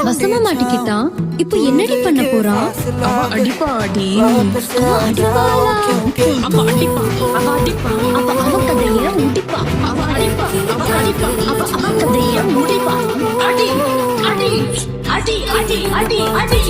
வசமா மாட்டிக்கிட்டான். இப்போ என்னடி பண்ண போறான்? அடிப்பா அடி. கதைய முடிப்பா. கதைய முடிப்பா. அடி அடி அடி அடி அடி அடி.